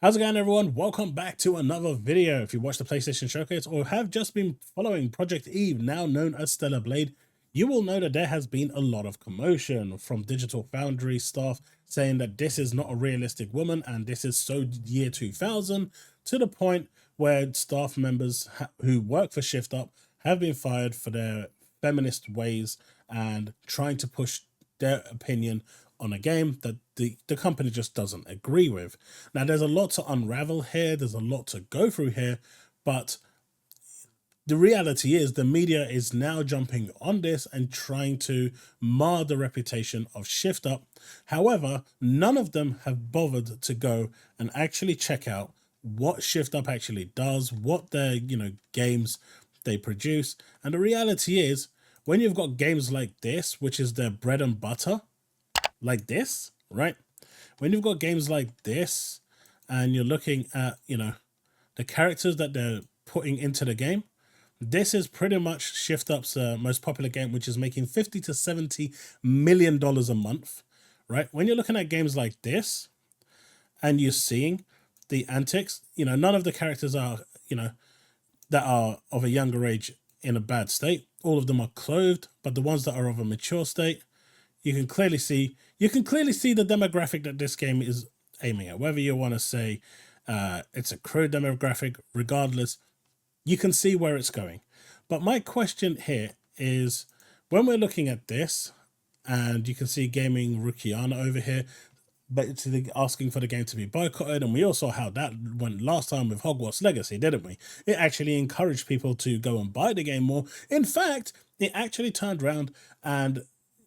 How's it going, everyone? Welcome back to another video. If you watched the PlayStation Showcase or have just been following Project Eve, now known as Steller Blade, you will know that there has been a lot of commotion from Digital Foundry staff saying that this is not a realistic woman and this is so year 2000, to the point where staff members who work for Shift Up have been fired for their feminist ways and trying to push their opinion on a game that the company just doesn't agree with. Now, there's a lot to unravel here, there's a lot to go through here, but the reality is the media is now jumping on this and trying to mar the reputation of Shift Up. However, none of them have bothered to go and actually check out what Shift Up actually does, what their games they produce. And the reality is, when you've got games like this, which is their bread and butter, like this, right? When you've got games like this and you're looking at, the characters that they're putting into the game, this is pretty much Shift Up's most popular game, which is making $50 to $70 million a month, right? When you're looking at games like this and you're seeing the antics, none of the characters are, that are of a younger age in a bad state. All of them are clothed, but the ones that are of a mature state, you can clearly see the demographic that this game is aiming at. Whether you want to say it's a crew demographic, regardless, you can see where it's going. But my question here is, when we're looking at this, and you can see Gaming Rukiana over here, basically asking for the game to be boycotted, and we all saw how that went last time with Hogwarts Legacy, didn't we? It actually encouraged people to go and buy the game more. In fact, it actually turned around, and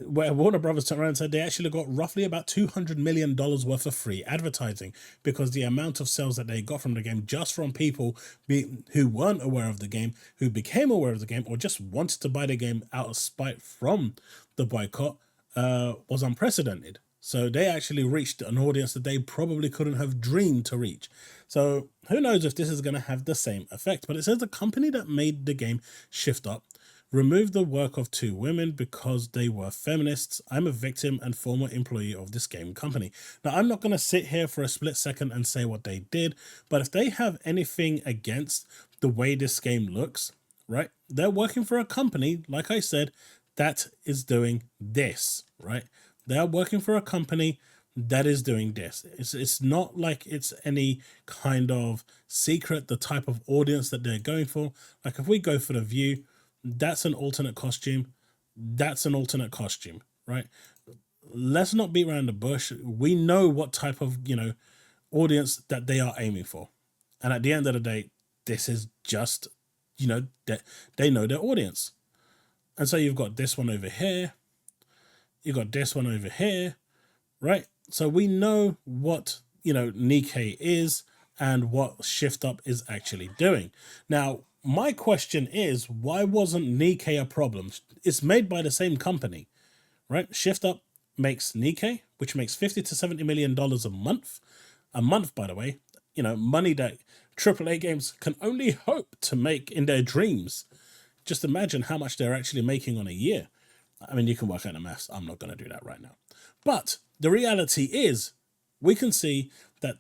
where Warner Brothers turned around and said they actually got roughly about $200 million worth of free advertising, because the amount of sales that they got from the game, just from people who weren't aware of the game, who became aware of the game, or just wanted to buy the game out of spite from the boycott, was unprecedented. So they actually reached an audience that they probably couldn't have dreamed to reach. So who knows if this is going to have the same effect. But it says the company that made the game, Shift Up, removed the work of 2 women because they were feminists. I'm a victim and former employee of this game company. Now, I'm not going to sit here for a split second and say what they did, but if they have anything against the way this game looks, right, they're working for a company, like I said, that is doing this, right? They're working for a company that is doing this. It's not like it's any kind of secret, the type of audience that they're going for. Like if we go for the view, that's an alternate costume. That's an alternate costume, right? Let's not beat around the bush. We know what type of, audience that they are aiming for. And at the end of the day, this is just, that they know their audience. And so you've got this one over here. You got this one over here, right? So we know what, Nikkei is and what Shift Up is actually doing. Now, my question is, why wasn't Nikkei a problem? It's made by the same company, right? Shift Up makes Nikkei, which makes $50 to $70 million a month. A month, by the way, money that AAA games can only hope to make in their dreams. Just imagine how much they're actually making on a year. I mean, you can work out the maths. I'm not going to do that right now. But the reality is, we can see that,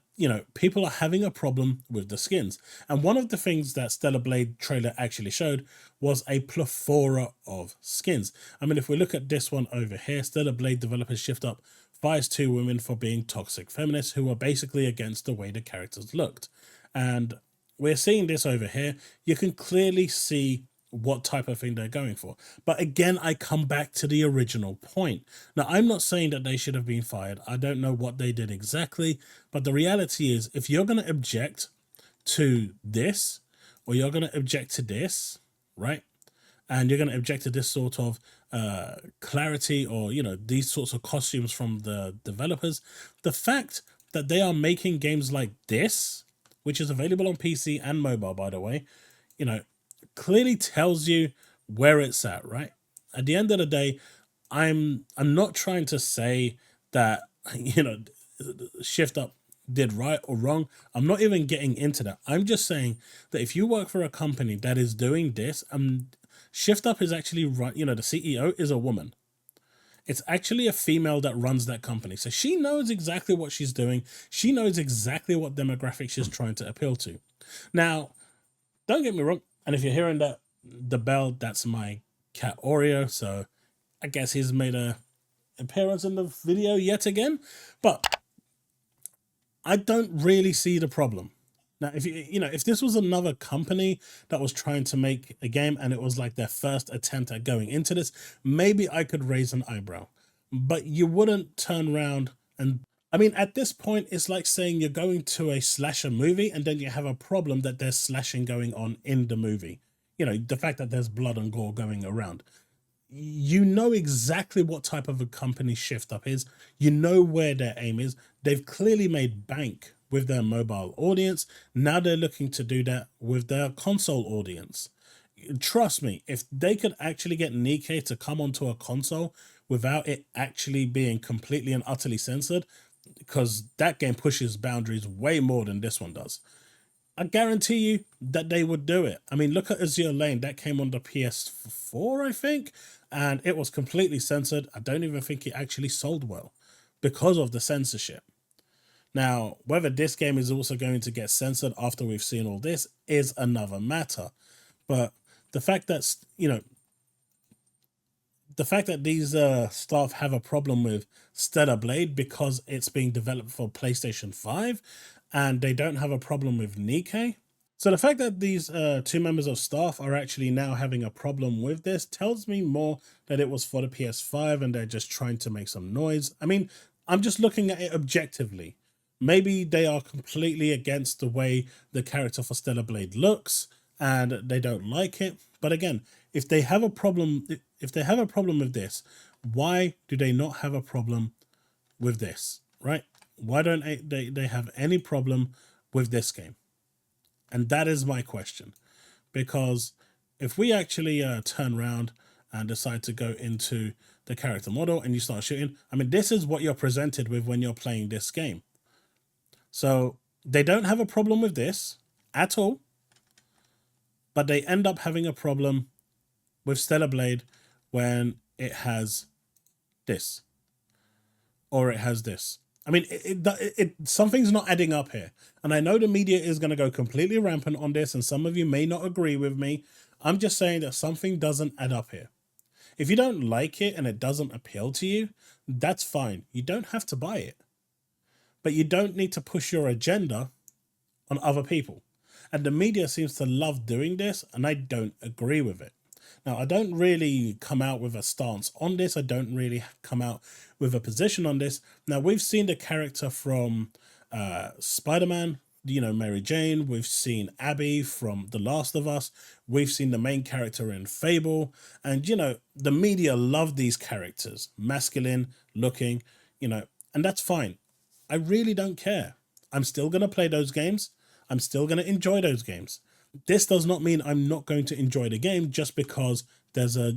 people are having a problem with the skins. And one of the things that Steller Blade trailer actually showed was a plethora of skins. I mean, if we look at this one over here, Steller Blade developers Shift Up fires 2 women for being toxic feminists who are basically against the way the characters looked. And we're seeing this over here. You can clearly see what type of thing they're going for. But again, I come back to the original point. Now, I'm not saying that they should have been fired. I don't know what they did exactly, but the reality is, if you're going to object to this, or you're going to object to this, right, and you're going to object to this sort of clarity, or, these sorts of costumes from the developers, the fact that they are making games like this, which is available on PC and mobile, by the way, clearly tells you where it's at, right? At the end of the day, I'm not trying to say that, Shift Up did right or wrong. I'm not even getting into that. I'm just saying that if you work for a company that is doing this, Shift Up is actually right, the CEO is a woman. It's actually a female that runs that company. So she knows exactly what she's doing. She knows exactly what demographic she's trying to appeal to. Now, don't get me wrong. And if you're hearing that, the bell, that's my cat Oreo. So I guess he's made a appearance in the video yet again. But I don't really see the problem. Now, if if this was another company that was trying to make a game and it was like their first attempt at going into this, maybe I could raise an eyebrow. But you wouldn't turn around and, I mean, at this point, it's like saying you're going to a slasher movie and then you have a problem that there's slashing going on in the movie. You know, the fact that there's blood and gore going around. You know exactly what type of a company Shift Up is. You know where their aim is. They've clearly made bank with their mobile audience. Now they're looking to do that with their console audience. Trust me, if they could actually get Nikke to come onto a console without it actually being completely and utterly censored, because that game pushes boundaries way more than this one does, I guarantee you that they would do it. I mean, look at Azure Lane. That came on the PS4, I think, and it was completely censored. I don't even think it actually sold well because of the censorship. Now, whether this game is also going to get censored after we've seen all this is another matter. But the fact that, the fact that these staff have a problem with Steller Blade because it's being developed for PlayStation 5 and they don't have a problem with Nikke. So the fact that these two members of staff are actually now having a problem with this tells me more that it was for the PS5 and they're just trying to make some noise. I mean, I'm just looking at it objectively. Maybe they are completely against the way the character for Steller Blade looks and they don't like it. But again, if they have a problem, with this, why do they not have a problem with this, right? Why don't they have any problem with this game? And that is my question. Because if we actually turn around and decide to go into the character model and you start shooting, I mean, this is what you're presented with when you're playing this game. So they don't have a problem with this at all, but they end up having a problem with Steller Blade when it has this or it has this. I mean, something's not adding up here. And I know the media is going to go completely rampant on this, and some of you may not agree with me. I'm just saying that something doesn't add up here. If you don't like it and it doesn't appeal to you, that's fine. You don't have to buy it. But you don't need to push your agenda on other people. And the media seems to love doing this, and I don't agree with it. Now, I don't really come out with a stance on this. I don't really come out with a position on this. Now, we've seen the character from Spider-Man, Mary Jane. We've seen Abby from The Last of Us. We've seen the main character in Fable. And, the media love these characters, masculine looking, and that's fine. I really don't care. I'm still going to play those games. I'm still going to enjoy those games. This does not mean I'm not going to enjoy the game just because there's a,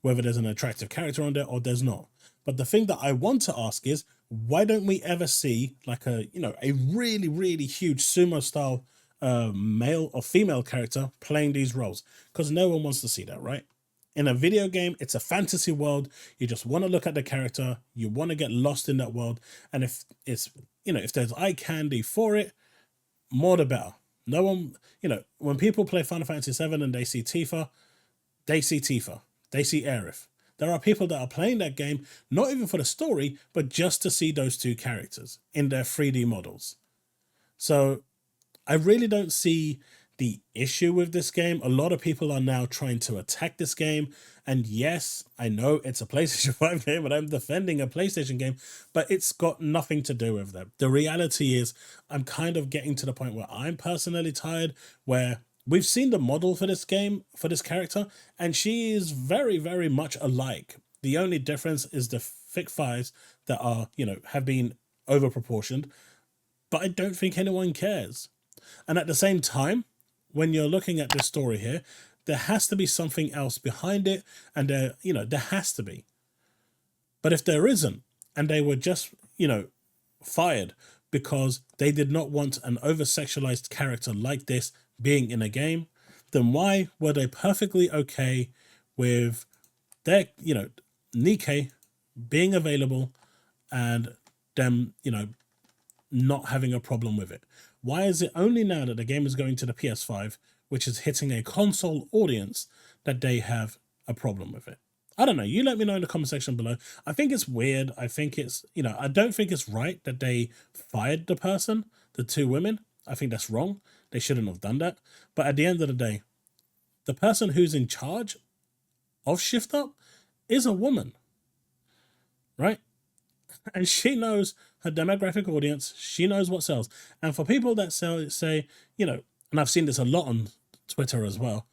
whether there's an attractive character on there or there's not. But the thing that I want to ask is, why don't we ever see like a really, really huge sumo style male or female character playing these roles? Because no one wants to see that, right? In a video game, it's a fantasy world. You just want to look at the character. You want to get lost in that world. And if it's, if there's eye candy for it, more the better. No one, when people play Final Fantasy VII and they see Tifa, they see Aerith. There are people that are playing that game, not even for the story, but just to see those two characters in their 3D models. So I really don't see the issue with this game. A lot of people are now trying to attack this game. And yes, I know it's a PlayStation 5 game and I'm defending a PlayStation game, but it's got nothing to do with that. The reality is I'm kind of getting to the point where I'm personally tired, where we've seen the model for this game, for this character, and she is very, very much alike. The only difference is the thick thighs that are, have been overproportioned, but I don't think anyone cares. And at the same time, when you're looking at this story here, there has to be something else behind it, and there has to be. But if there isn't, and they were just, fired because they did not want an over-sexualized character like this being in a game, then why were they perfectly okay with their, Nikke being available and them, not having a problem with it. Why is it only now that the game is going to the PS5, which is hitting a console audience, that they have a problem with it? I don't know. You let me know in the comment section below. I think it's weird. I think it's, I don't think it's right that they fired the person, the two women. I think that's wrong. They shouldn't have done that. But at the end of the day, the person who's in charge of Shift Up is a woman, right? And she knows her demographic audience. She knows what sells. And for people that say, and I've seen this a lot on Twitter as well,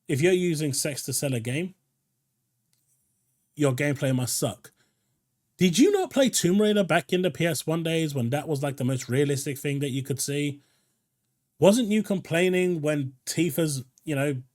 if you're using sex to sell a game, your gameplay must suck. Did you not play Tomb Raider back in the PS1 days when that was like the most realistic thing that you could see? Wasn't you complaining when Tifa's,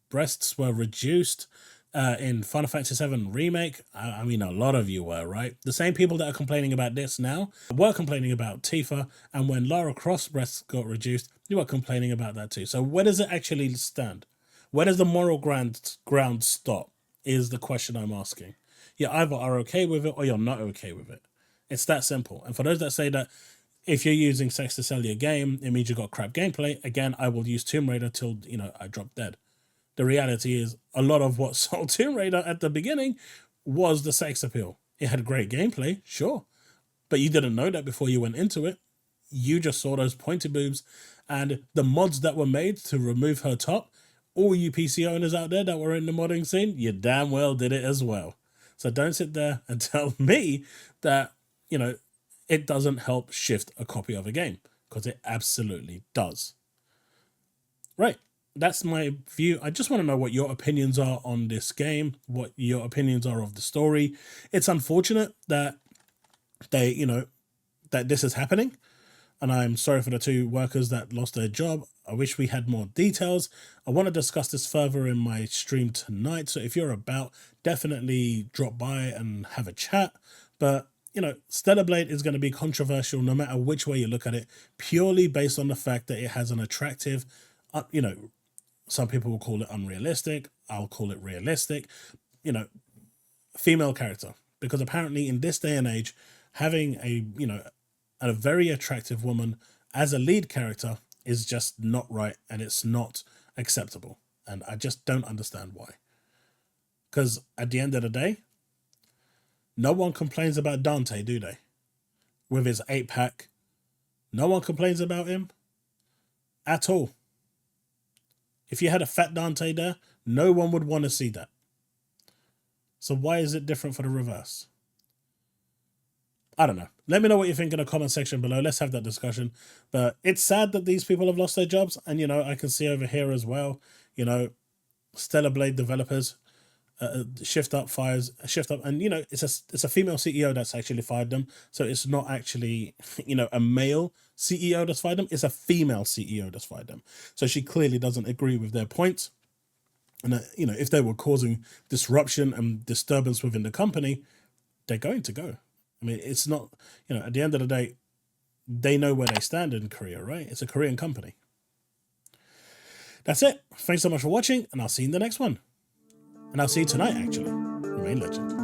breasts were reduced in Final Fantasy VII Remake? I mean, a lot of you were, right? The same people that are complaining about this now were complaining about Tifa, and when Lara Croft's breasts got reduced, you were complaining about that too. So where does it actually stand? Where does the moral ground stop is the question I'm asking. You either are okay with it or you're not okay with it. It's that simple. And for those that say that if you're using sex to sell your game, it means you got crap gameplay, again, I will use Tomb Raider till, I drop dead. The reality is a lot of what sold Tomb Raider at the beginning was the sex appeal. It had great gameplay, sure, but you didn't know that before you went into it. You just saw those pointy boobs and the mods that were made to remove her top. All you PC owners out there that were in the modding scene, you damn well did it as well. So don't sit there and tell me that, it doesn't help shift a copy of a game, because it absolutely does. Right. That's my view. I just want to know what your opinions are on this game, what your opinions are of the story. It's unfortunate that that this is happening. And I'm sorry for the two workers that lost their job. I wish we had more details. I want to discuss this further in my stream tonight. So if you're about, definitely drop by and have a chat. But, Steller Blade is going to be controversial no matter which way you look at it, purely based on the fact that it has an attractive, some people will call it unrealistic. I'll call it realistic, female character. Because apparently in this day and age, having a very attractive woman as a lead character is just not right, and it's not acceptable. And I just don't understand why. Because at the end of the day, no one complains about Dante, do they? With his 8-pack. No one complains about him at all. If you had a fat Dante there, no one would want to see that. So why is it different for the reverse? I don't know. Let me know what you think in the comment section below. Let's have that discussion. But it's sad that these people have lost their jobs. And, I can see over here as well, Steller Blade developers, Shift Up. And, it's a female CEO that's actually fired them. So it's not actually, a male CEO that's fired them. It's a female CEO that's fired them. So she clearly doesn't agree with their points. And, if they were causing disruption and disturbance within the company, they're going to go. I mean, it's not, at the end of the day, they know where they stand in Korea, right? It's a Korean company. That's it. Thanks so much for watching, and I'll see you in the next one. And I'll see you tonight, actually. Remain legend.